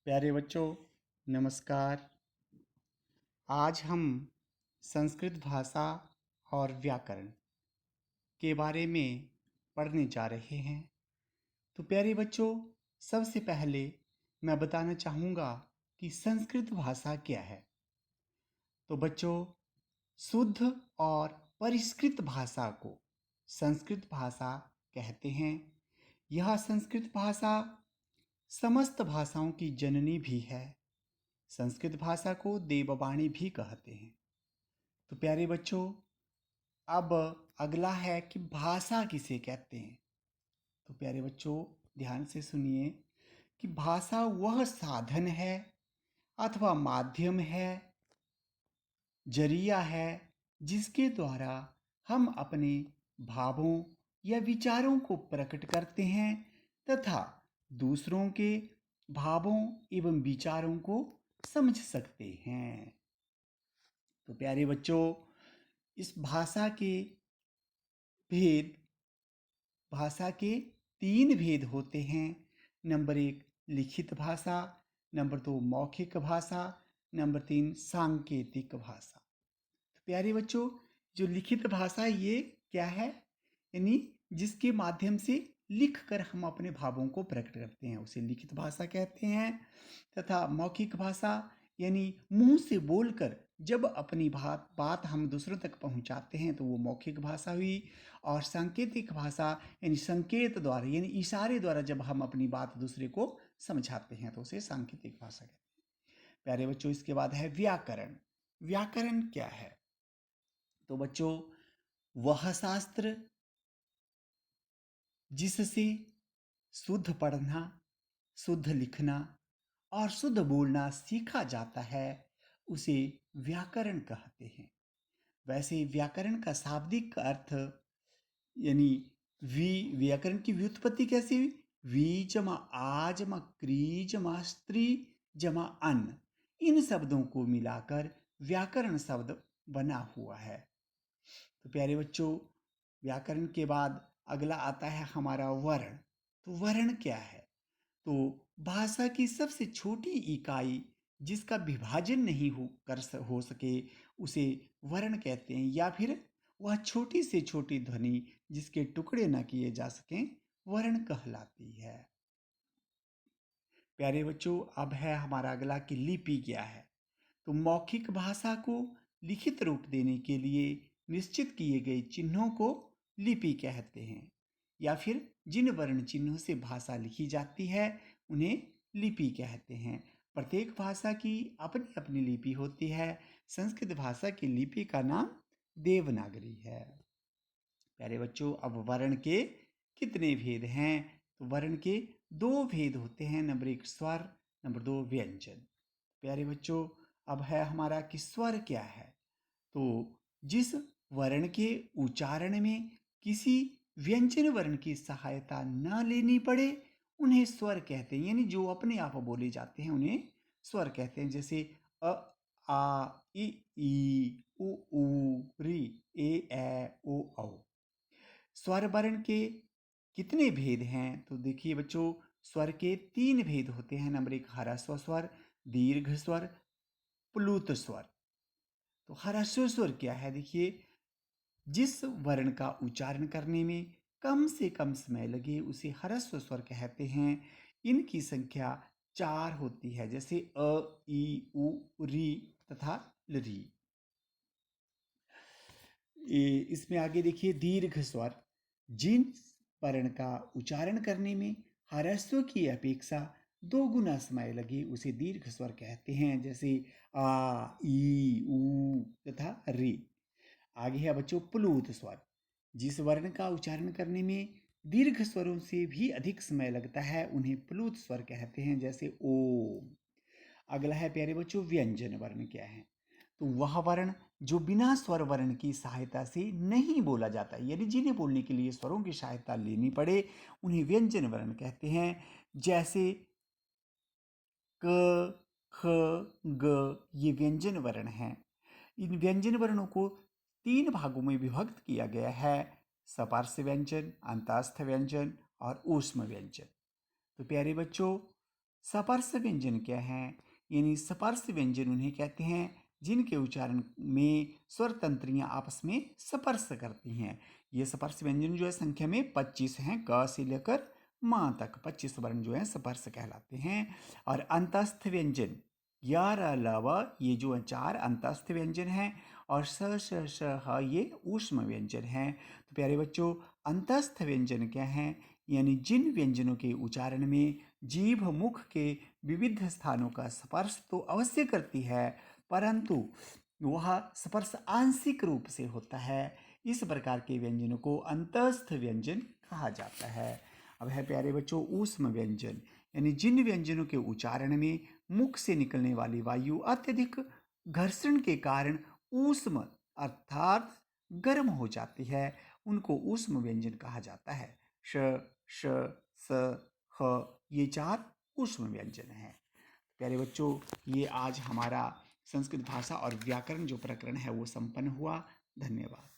प्यारे बच्चों, नमस्कार। आज हम संस्कृत भाषा और व्याकरण के बारे में पढ़ने जा रहे हैं। तो प्यारे बच्चों, सबसे पहले मैं बताना चाहूँगा कि संस्कृत भाषा क्या है। तो बच्चों, शुद्ध और परिष्कृत भाषा को संस्कृत भाषा कहते हैं। यह संस्कृत भाषा समस्त भाषाओं की जननी भी है। संस्कृत भाषा को देववाणी भी कहते हैं। तो प्यारे बच्चों, अब अगला है कि भाषा किसे कहते हैं। तो प्यारे बच्चों, ध्यान से सुनिए कि भाषा वह साधन है अथवा माध्यम है, जरिया है, जिसके द्वारा हम अपने भावों या विचारों को प्रकट करते हैं तथा दूसरों के भावों एवं विचारों को समझ सकते हैं। तो प्यारे बच्चों, इस भेद भाषा के 3 भेद होते हैं। नंबर 1 लिखित भाषा, नंबर 2 मौखिक भाषा, नंबर 3 सांकेतिक भाषा। तो प्यारे बच्चों, जो लिखित भाषा ये क्या है, यानी जिसके माध्यम से लिख कर हम अपने भावों को प्रकट करते हैं, उसे लिखित भाषा कहते हैं। तथा मौखिक भाषा यानी मुंह से बोलकर जब अपनी बात हम दूसरों तक पहुंचाते हैं तो वो मौखिक भाषा हुई। और सांकेतिक भाषा यानी संकेत द्वारा यानी इशारे द्वारा जब हम अपनी बात दूसरे को समझाते हैं तो उसे सांकेतिक भाषा कहते हैं। प्यारे बच्चों, इसके बाद है व्याकरण। व्याकरण क्या है? तो बच्चों, वह शास्त्र जिससे शुद्ध पढ़ना, शुद्ध लिखना और शुद्ध बोलना सीखा जाता है, उसे व्याकरण कहते हैं। वैसे व्याकरण का शाब्दिक अर्थ यानी व्याकरण की व्युत्पत्ति कैसी हुई? वी जमा आ जमा क्री जमा स्त्री जमा अन, इन शब्दों को मिलाकर व्याकरण शब्द बना हुआ है। तो प्यारे बच्चों, व्याकरण के बाद अगला आता है हमारा वर्ण। तो वर्ण क्या है? तो भाषा की सबसे छोटी इकाई जिसका विभाजन नहीं हो सके उसे वर्ण कहते हैं, या फिर वह छोटी से छोटी ध्वनि जिसके टुकड़े न किए जा सकें वर्ण कहलाती है। प्यारे बच्चों, अब है हमारा अगला कि लिपि क्या है। तो मौखिक भाषा को लिखित रूप देने के लिए निश्चित किए गए चिन्हों को लिपि कहते हैं, या फिर जिन वर्ण चिन्हों से भाषा लिखी जाती है उन्हें लिपि कहते हैं। प्रत्येक भाषा की अपनी अपनी लिपि होती है। संस्कृत भाषा की लिपि का नाम देवनागरी है। प्यारे बच्चों, अब वर्ण के कितने भेद हैं? तो वर्ण के 2 भेद होते हैं। नंबर 1 स्वर, नंबर 2 व्यंजन। प्यारे बच्चों, अब है हमारा कि स्वर क्या है। तो जिस वर्ण के उच्चारण में किसी व्यंजन वर्ण की सहायता न लेनी पड़े उन्हें स्वर कहते हैं, यानी जो अपने आप बोले जाते हैं उन्हें स्वर कहते हैं। जैसे अ, आ, ई, उ, री, ए, ओ, औ। स्वर वर्ण के कितने भेद हैं? तो देखिए बच्चों, स्वर के 3 भेद होते हैं। नंबर 1 ह्रस्व स्वर, दीर्घ स्वर, प्लुत स्वर। तो ह्रस्व स्वर क्या है? देखिए, जिस वर्ण का उच्चारण करने में कम से कम समय लगे उसे ह्रस्व स्वर कहते हैं। इनकी संख्या 4 होती है, जैसे अ, ई, उ, री तथा री। इसमें आगे देखिए दीर्घ स्वर, जिन वर्ण का उच्चारण करने में ह्रस्व की अपेक्षा 2 गुना समय लगे उसे दीर्घ स्वर कहते हैं, जैसे आ, ई, उ तथा रे। आगे है बच्चों प्लुत स्वर, जिस वर्ण का उच्चारण करने में दीर्घ स्वरों से भी अधिक समय लगता है उन्हें प्लुत स्वर कहते हैं, जैसे ओम। अगला है प्यारे बच्चों व्यंजन वर्ण क्या है। तो वह वर्ण जो बिना स्वर वर्ण की सहायता से नहीं बोला जाता, यानी जिन्हें बोलने के लिए स्वरों की सहायता लेनी पड़े उन्हें व्यंजन वर्ण कहते हैं। जैसे क, ख, ग, ये व्यंजन वर्ण हैं। इन व्यंजन वर्णों को 3 भागों में विभक्त किया गया है: सपार्श्व व्यंजन, अंतस्थ व्यंजन और ऊष्म व्यंजन। तो प्यारे बच्चों, सपर्श व्यंजन क्या है? यानी सपर्श व्यंजन उन्हें कहते हैं जिनके उच्चारण में स्वर तंत्रियां आपस में स्पर्श करती हैं। ये स्पर्श व्यंजन जो है संख्या में 25 हैं, क से लेकर मां तक 25 वर्ण जो है स्पर्श कहलाते हैं। और अंतस्थ व्यंजन 11 अलावा ये जो है 4 अंतस्थ व्यंजन हैं और स श श ह ये ऊष्म व्यंजन हैं। तो प्यारे बच्चों, अंतस्थ व्यंजन क्या हैं? यानी जिन व्यंजनों के उच्चारण में जीभ मुख के विविध स्थानों का स्पर्श तो अवश्य करती है, परंतु वह स्पर्श आंशिक रूप से होता है। इस प्रकार के व्यंजनों को अंतस्थ व्यंजन कहा जाता है। अब है प्यारे बच्चों ऊष्म व्यंजन, यानी जिन व्यंजनों के उच्चारण में मुख से निकलने वाली वायु अत्यधिक घर्षण के कारण ऊष्म अर्थात गर्म हो जाती है, उनको ऊष्म व्यंजन कहा जाता है। श, श, स, ह ये 4 ऊष्म व्यंजन हैं। प्यारे बच्चों, ये आज हमारा संस्कृत भाषा और व्याकरण जो प्रकरण है वो संपन्न हुआ। धन्यवाद।